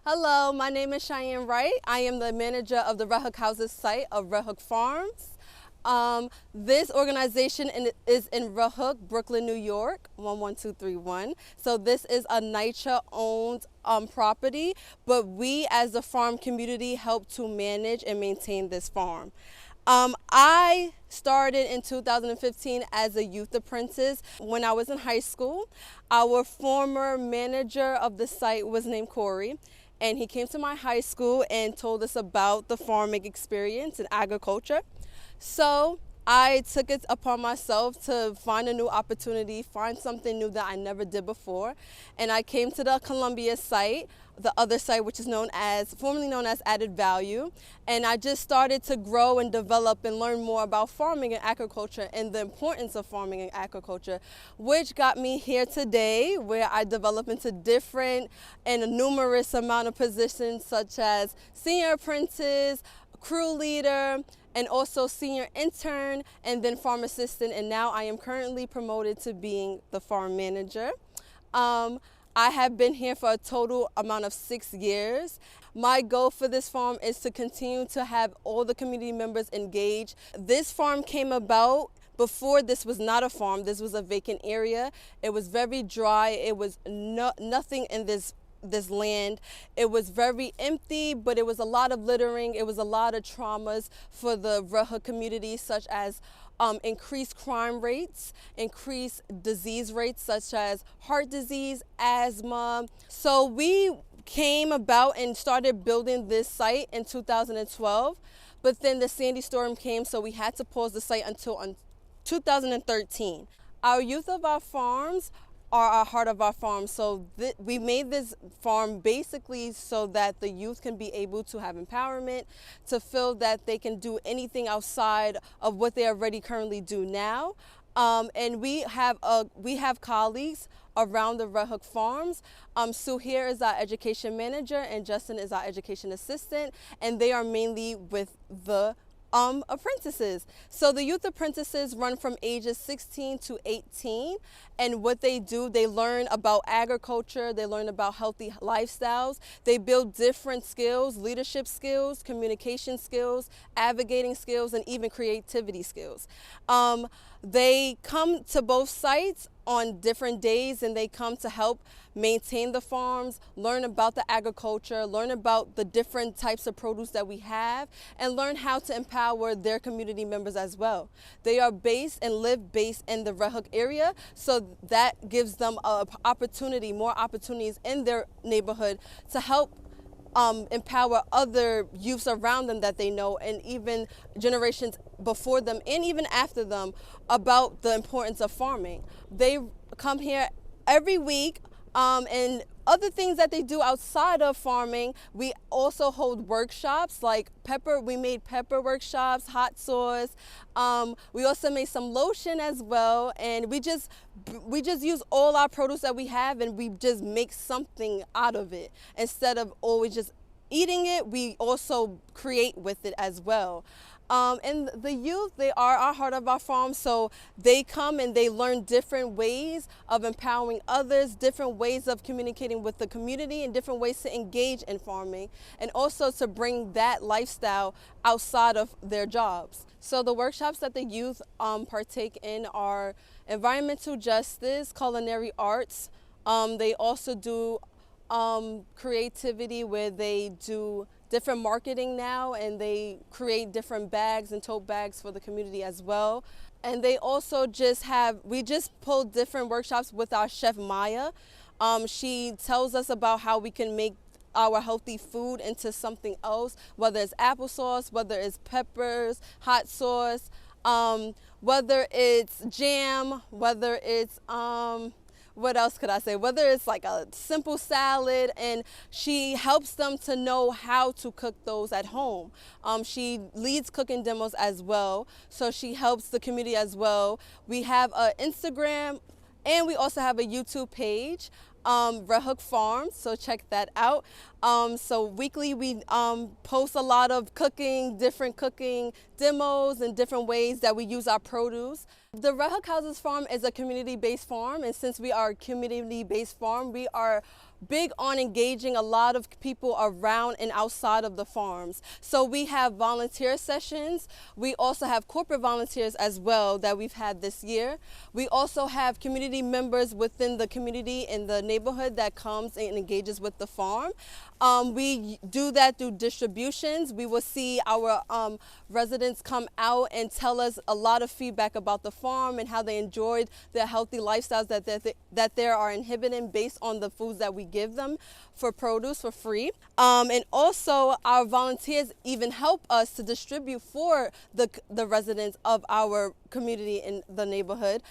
Hello, my name is Chane Wright. I am the manager of the Red Hook Houses site of Red Hook Farms. This organization is in Red Hook, Brooklyn, New York, 11231. So this is a NYCHA-owned property, but we as the farm community help to manage and maintain this farm. I started in 2015 as a youth apprentice. When I was in high school, our former manager of the site was named Corey, and he came to my high school and told us about the farming experience and agriculture. So I took it upon myself to find a new opportunity, find something new that I never did before. And I came to the Columbia site, the other site, which is formerly known as Added Value. And I just started to grow and develop and learn more about farming and agriculture and the importance of farming and agriculture, which got me here today, where I develop into different and a numerous amount of positions, such as senior apprentice, crew leader, and also senior intern, and then farm assistant, and now I am currently promoted to being the farm manager. I have been here for a total amount of 6 years. My goal for this farm is to continue to have all the community members engaged. This farm came about before this was not a farm. This was a vacant area. It was very dry. It was nothing in this land. It was very empty, but it was a lot of littering. It was a lot of traumas for the Red Hook community, such as increased crime rates, increased disease rates such as heart disease, asthma. So we came about and started building this site in 2012, but then the Sandy storm came, so we had to pause the site until 2013. Our youth of our farms are our heart of our farm. So we made this farm basically so that the youth can be able to have empowerment, to feel that they can do anything outside of what they already currently do now. And we have colleagues around the Red Hook Farms. Sue here is our education manager, and Justin is our education assistant, and they are mainly with the apprentices. So the youth apprentices run from ages 16 to 18, and what they do, they learn about agriculture, they learn about healthy lifestyles, they build different skills, leadership skills, communication skills, navigating skills, and even creativity skills. They come to both sites on different days, and they come to help maintain the farms, learn about the agriculture, learn about the different types of produce that we have, and learn how to empower their community members as well. They are based and live based in the Red Hook area, so that gives them more opportunities in their neighborhood to help empower other youths around them that they know, and even generations before them and even after them, about the importance of farming. They come here every week, and other things that they do outside of farming, we also hold workshops like we made pepper workshops, hot sauce. We also made some lotion as well, and we just use all our produce that we have, and we just make something out of it. Instead of always just eating it, we also create with it as well. And the youth, they are our heart of our farm, so they come and they learn different ways of empowering others, different ways of communicating with the community, and different ways to engage in farming, and also to bring that lifestyle outside of their jobs. So the workshops that the youth partake in are environmental justice, culinary arts. They also do creativity, where they do different marketing now, and they create different bags and tote bags for the community as well. And they also we just pulled different workshops with our chef Maya. She tells us about how we can make our healthy food into something else, whether it's applesauce, whether it's peppers, hot sauce, whether it's jam, whether it's what else could I say? Whether it's like a simple salad, and she helps them to know how to cook those at home. She leads cooking demos as well, so she helps the community as well. We have an Instagram, and we also have a YouTube page, Red Hook Farms, so check that out. So weekly we post a lot of different cooking demos, and different ways that we use our produce. The Red Hook Houses Farm is a community-based farm, and since we are a community-based farm, we are big on engaging a lot of people around and outside of the farms. So we have volunteer sessions. We also have corporate volunteers as well that we've had this year. We also have community members within the community in the neighborhood that comes and engages with the farm. We do that through distributions. We will see our residents come out and tell us a lot of feedback about the farm and how they enjoyed their healthy lifestyles that they are inhibiting based on the foods that we give them for produce for free. And also our volunteers even help us to distribute for the residents of our community in the neighborhood.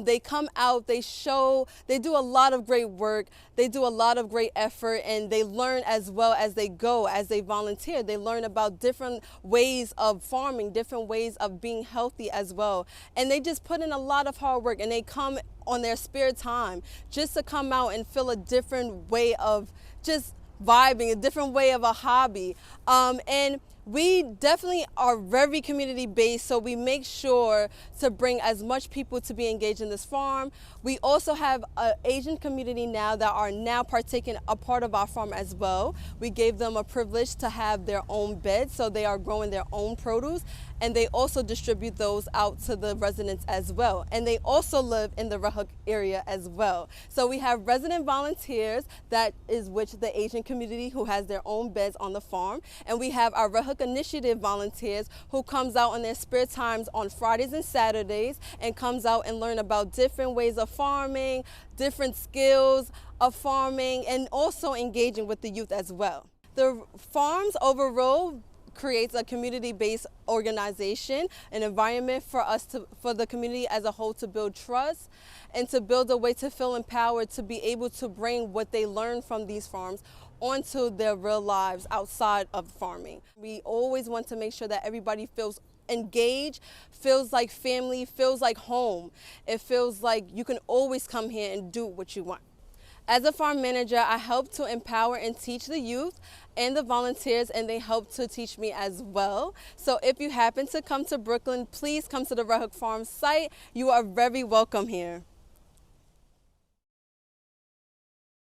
They come out, they do a lot of great work, they do a lot of great effort, and they learn as well as they go, as they volunteer. They learn about different ways of farming, different ways of being healthy as well. And they just put in a lot of hard work, and they come on their spare time just to come out and feel a different way of just vibing, a different way of a hobby. And we definitely are very community based, so we make sure to bring as much people to be engaged in this farm. We also have an Asian community now that are now partaking a part of our farm as well. We gave them a privilege to have their own beds, so they are growing their own produce, and they also distribute those out to the residents as well. And they also live in the Red Hook area as well. So we have resident volunteers, that is which the Asian community who has their own beds on the farm, and we have our Red Hook Initiative volunteers who comes out on their spare times on Fridays and Saturdays and comes out and learn about different ways of farming, different skills of farming, and also engaging with the youth as well. The farms overall creates a community-based organization, an environment for the community as a whole to build trust and to build a way to feel empowered to be able to bring what they learn from these farms onto their real lives outside of farming. We always want to make sure that everybody feels engaged, feels like family, feels like home. It feels like you can always come here and do what you want. As a farm manager, I help to empower and teach the youth and the volunteers, and they help to teach me as well. So if you happen to come to Brooklyn, please come to the Red Hook Farm site. You are very welcome here.